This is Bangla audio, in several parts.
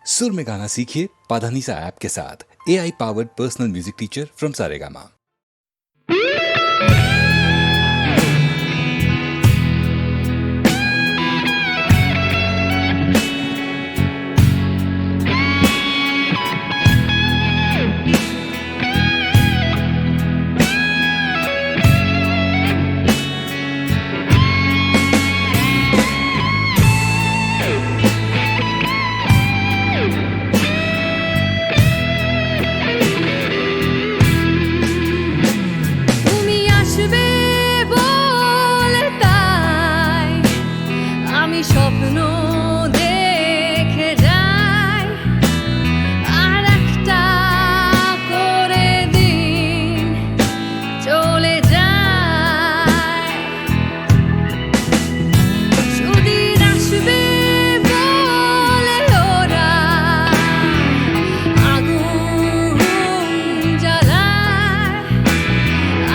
सुर में गाना सीखिए पाधानीसा ऐप के साथ। AI powered personal music teacher from Saregama. স্বপ্ন দেখে যাই আর একটা করে দিন চলে যায়। সুদিন আসবে বলে ওরা আগুন জ্বালায়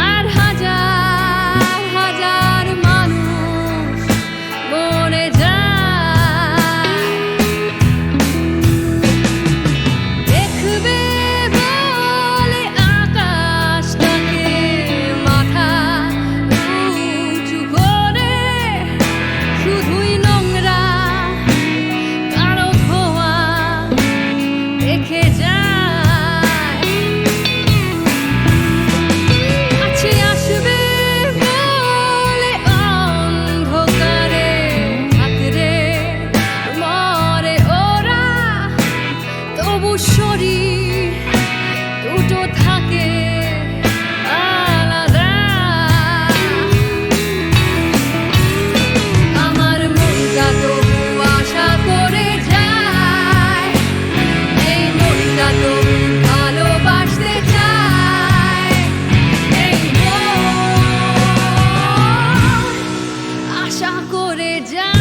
আর হাজার হাজার মানুষ মরে যায়। শরীর দুটো থাকে আলাদা। আমার মনটা তবু আশা করে যায়, এই মনটা তবু ভালোবাসতে চায়, এই মন আশা করে যায়।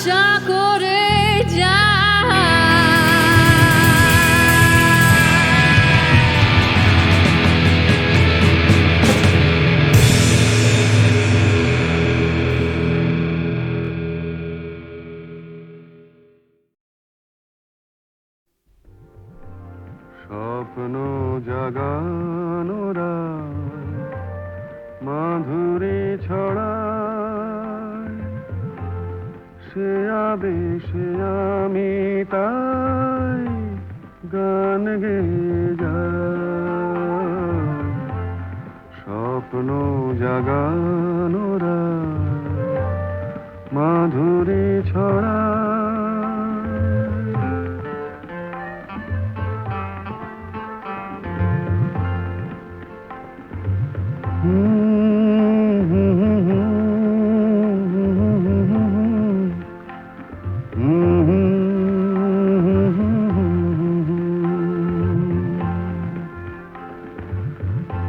আশা করে যায়। স্বপ্ন জাগানোরা মাধুরী ছড়ায়, সে আবেশে আমি তাই গান গেয়ে যাই। স্বপ্ন জাগানোরা মাধুরী ছড়ায়।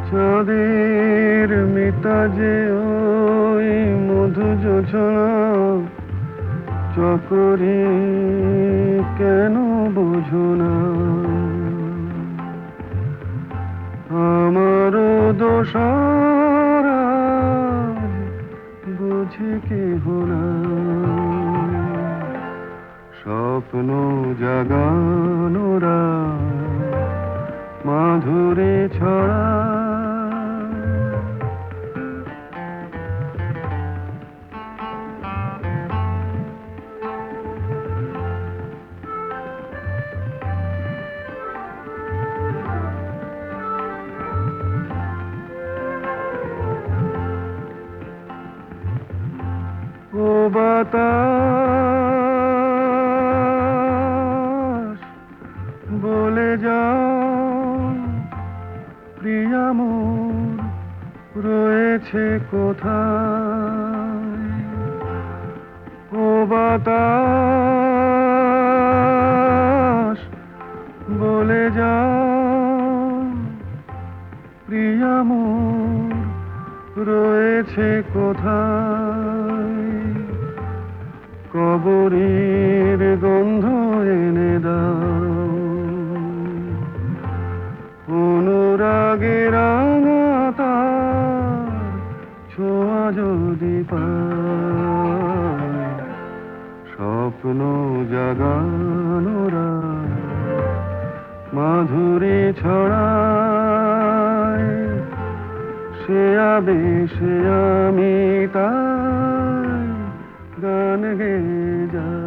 চাঁদের মিতাজে ওই মধু যোছনা চকরি কেন বোঝো না? আমারও দোষারা বুঝি কেহ না। স্বপ্ন জাগানোরা মাধুরী ছড়া। ও বাতাস বলে যাও প্রিয়া মোর রয়েছে কোথায়? ও বাতাস বলে যাও প্রিয়া মোর রয়েছে কোথায়? কবরের গন্ধ এনে দাও, অনুরাগে রাঙা তার ছোঁয়া যদি পায়। স্বপ্ন জাগানোরা মাধুরী ছড়ায়, সে আবেশে আমি তাই গান গেয়ে যাই।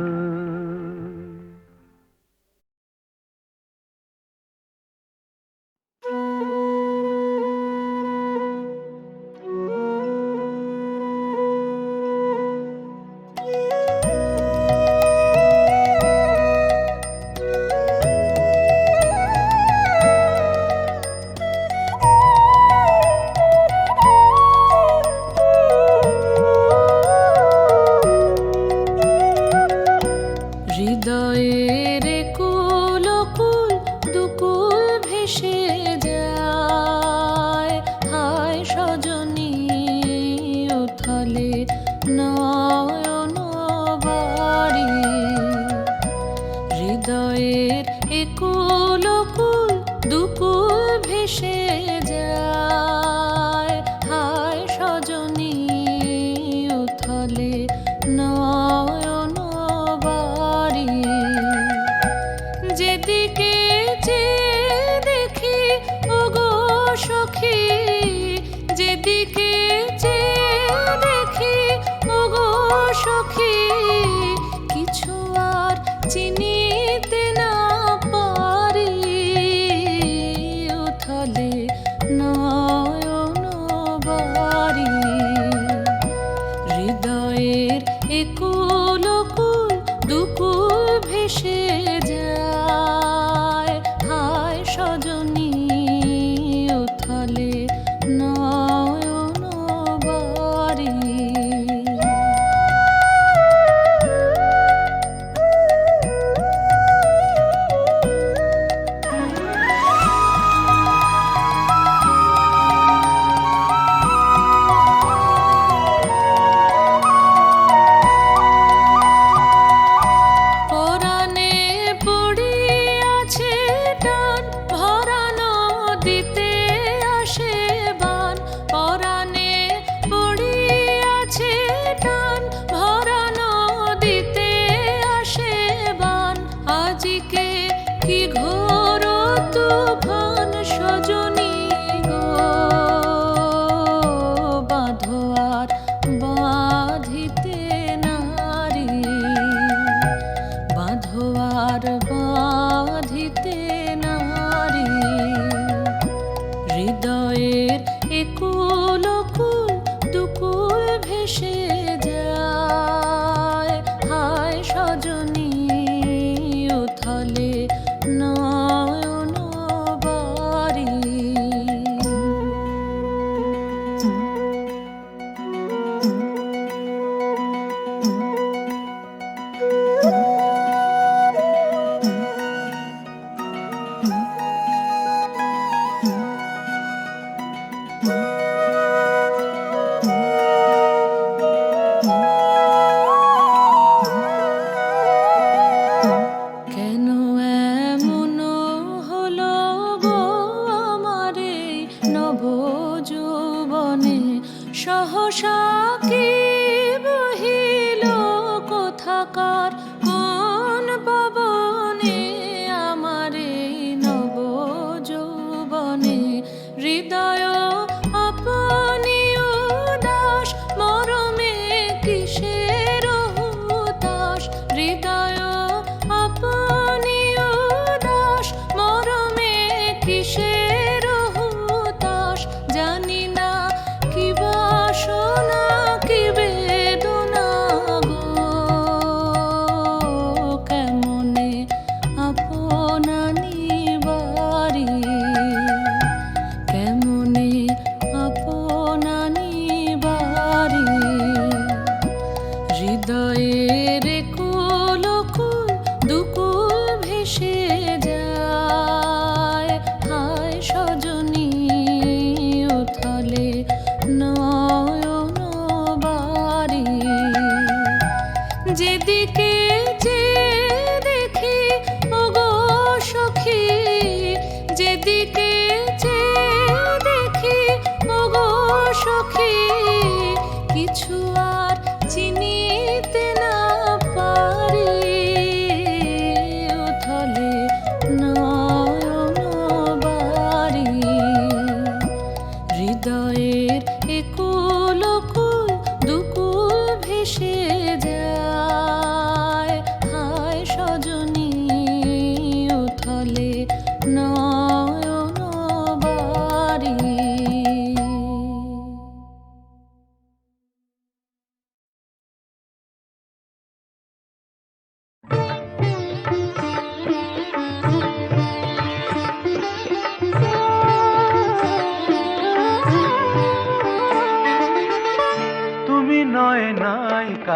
হৃদয়ের কুল কুল দুকুল ভেসে যায়, হায় সজনী উথলে নয়ন বাড়ি। হৃদয়ের একুল কুল দুকুল ভেসে যায়, হায় সজনী উথলে নয়ন বাড়ি।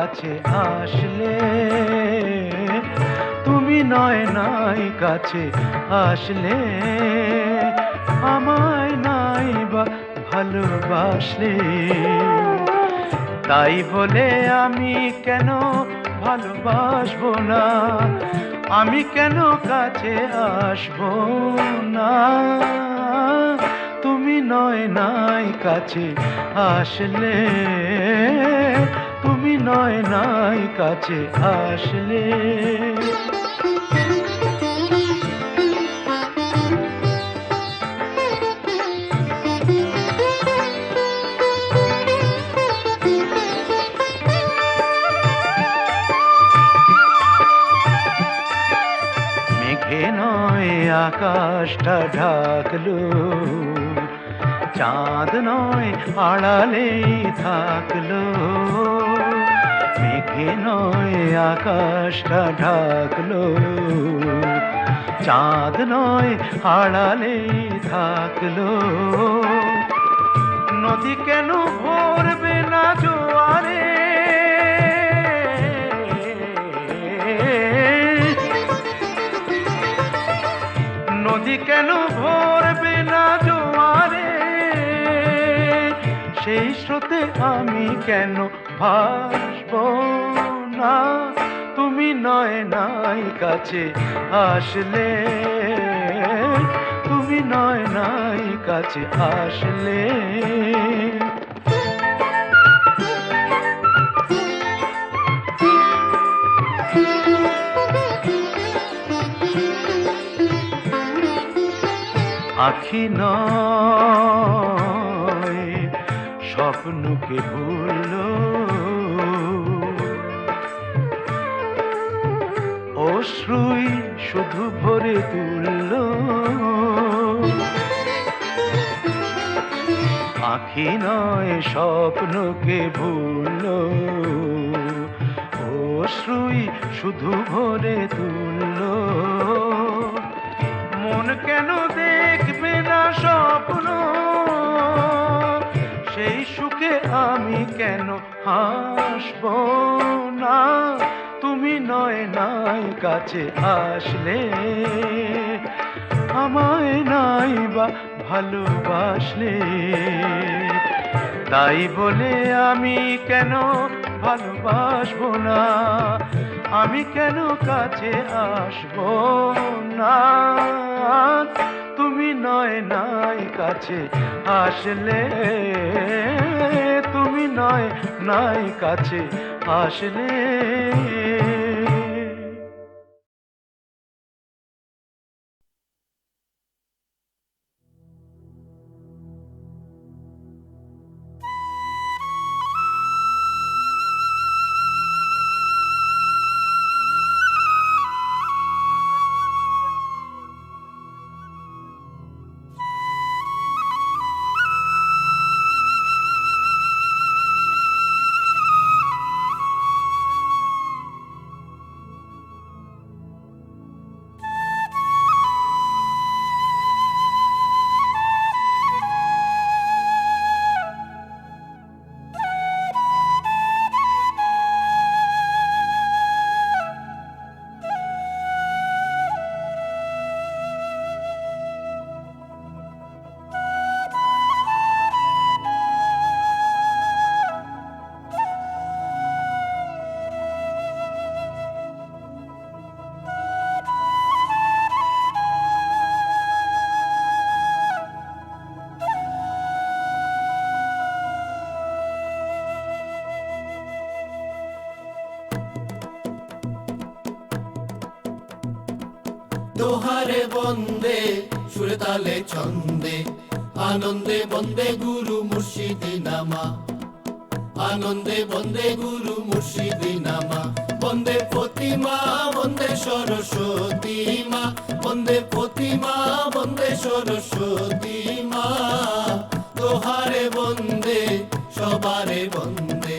কাছে আসলে, তুমি নয় নাই কাছে আসলে, আমায় নাই বা ভালোবাসলে, তাই বলে আমি কেন ভালোবাসবো না, আমি কেন কাছে আসবো না, তুমি নয় নাই কাছে আসলে, তুমি নয় নাই কাছে আসলে। মেঘে নয় আকাশটা ঢাকলো, চাঁদ নয় আড়ালেই থাকলো, মেঘে নয় আকাশটা ঢাকলো, চাঁদ নয় আড়ালেই থাকলো, নদী কেন ভরবে না জোয়ারে, নদী কেন ভরবে না জোয়ারে, সেই স্রোতে আমি কেন ভাসবো না, তুমি নয় নাই কাছে আসলে, তুমি নয় নাই কাছে আসলে। আখি নয় স্বপ্নকে ভুললো, অশ্রুই শুধু ভরে তুললো, আখি নয় স্বপ্নকে ভুললো, অশ্রুই শুধু ভরে তুললো, মন কেন দেখবে না স্বপ্ন, সেই সুখে আমি কেন হাসবো না, তুমি নয় নাই কাছে আসলে, আমায় নাই বা ভালোবাসলে, তাই বলে আমি কেন ভালোবাসবো না, আমি কেন কাছে আসবো না, তুমি নয় নাই কাছে আসলে, তুমি নয় নাই কাছে আসলে। দোহারে বন্দে সুরে তালে ছন্দে, আনন্দে বন্দে গুরু মুর্শিদি নামা, আনন্দে বন্দে গুরু মুর্শিদি নামা, বন্দে প্রতিমা বন্দে সরস্বতী মা, বন্দে প্রতিমা বন্দে সরস্বতী মা, দোহারে বন্দে সবারে বন্দে।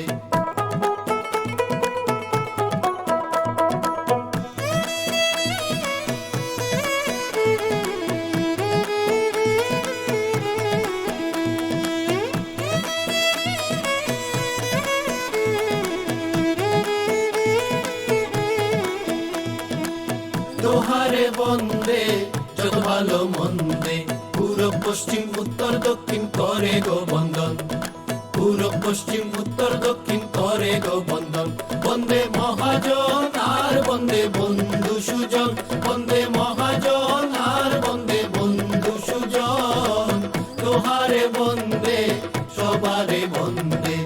দোহারে বন্দে যত ভালো মন্দে পূরব পশ্চিম উত্তর দক্ষিণ করে গো বন্দন পূরব পশ্চিম উত্তর দক্ষিণ করে গো বন্দন বন্দে মহাজন আর বন্দে বন্ধু সুজন বন্দে মহাজন আর বন্দে বন্ধু সুজন দোহারে বন্দে সবারে বন্দে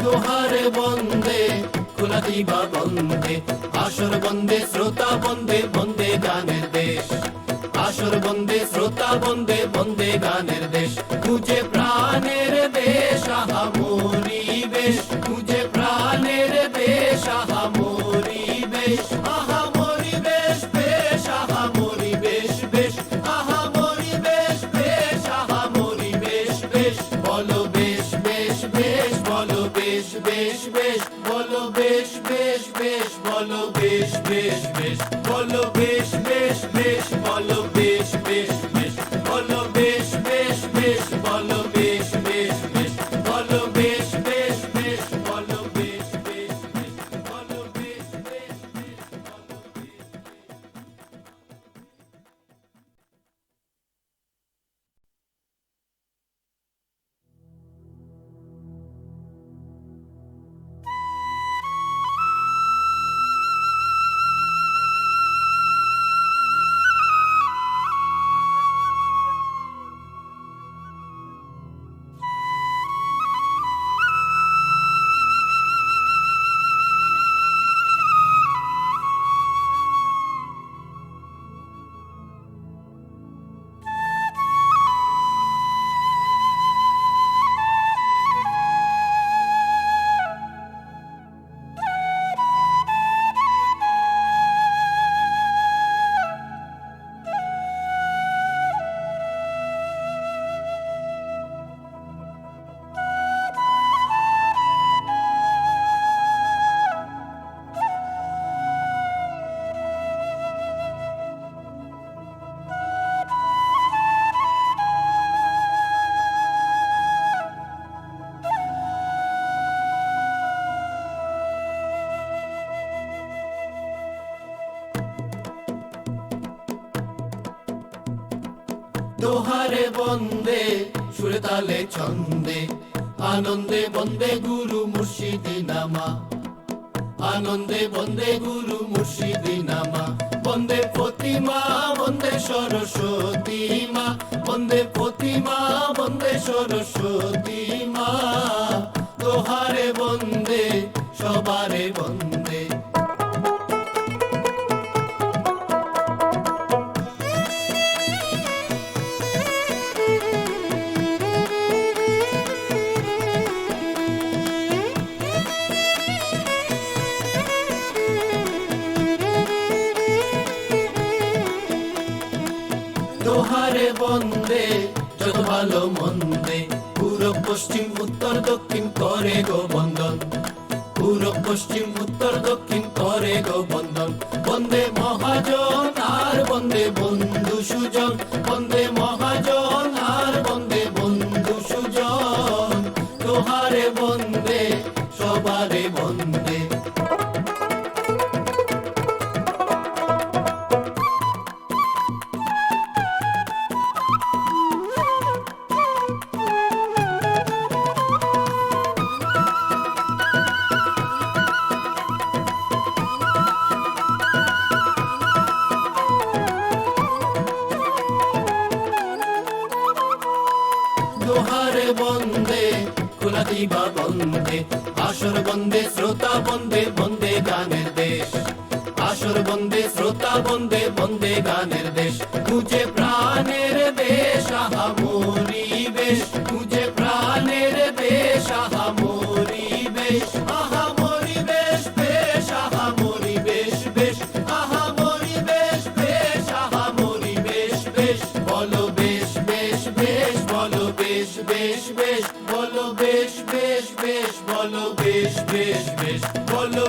দোহারে বন্দে খোলা দিবা বন্দে আসর বন্দে শ্রোতা বন্দে বন্দে গানের দেশ আসর বন্দে শ্রোতা বন্দে বন্দে গানের দেশ তুঝে প্রাণের দেশ আহা মোরি বেশ তুঝে প্রাণের দেশ আহা মোরি বেশ আহা মোরি বেশ বেশ আহা মোরি বেশ বেশ আহা মোরি বেশ বেশ আহা মোরি বেশ বেশ বলো বেশ বেশ বেশ বলো বেশ বেশ বেশ বলো বেশ বেশ বেশ বলো বেশ বেশ বেশ বলো বেশ বেশ বেশ বলো বেশ বেশ বেশ বলো বেশ বেশ বেশ বলো বেশ বেশ বেশ বলো বেশ বেশ বেশ বলো বেশ বেশ বেশ বলো বেশ বেশ বেশ বলো বেশ দোহারে বন্দে সুরে তালে ছন্দে আনন্দে বন্দে গুরু মুর্শিদি নামা আনন্দে বন্দে গুরু মুর্শিদি নামা বন্দে প্রতিমা বন্দে সরস্বতী মা বন্দে প্রতিমা বন্দে সরস্বতী মা দোহারে বন্দে সবারে বন্দে দোহারে বন্দে যত ভালো মন্দে পূরব পশ্চিম উত্তর দক্ষিণ করে গো বন্দন পূরব পশ্চিম উত্তর দক্ষিণ করে গো বন্দন বন্দে মহাজন আর বন্দে বন্ধু সুজন বন্দে মহাজন আর বন্দে বন্ধু সুজন দোহারে বন্দে সবারে বন্দে দোহারে বন্দে খোলা দিবা বন্দে আসর বন্দে শ্রোতা বন্দে বন্দে গানের দেশ আসর বন্দে শ্রোতা বন্দে বন্দে গানের দেশ তুঝে প্রাণের দেশ আহা মোরি বেশ তুঝে প্রাণের দেশ আহা মোরি বেশ আহা মোরি বেশ বেশ আহা মোরি বেশ বেশ আহা মোরি বেশ বেশ আহা মোরি বেশ বেশ বলো বেশ বেশ বেশ বলো বেশ বেশ বেশ বলো বেশ বেশ বেশ বলো বেশ বেশ বেশ বলো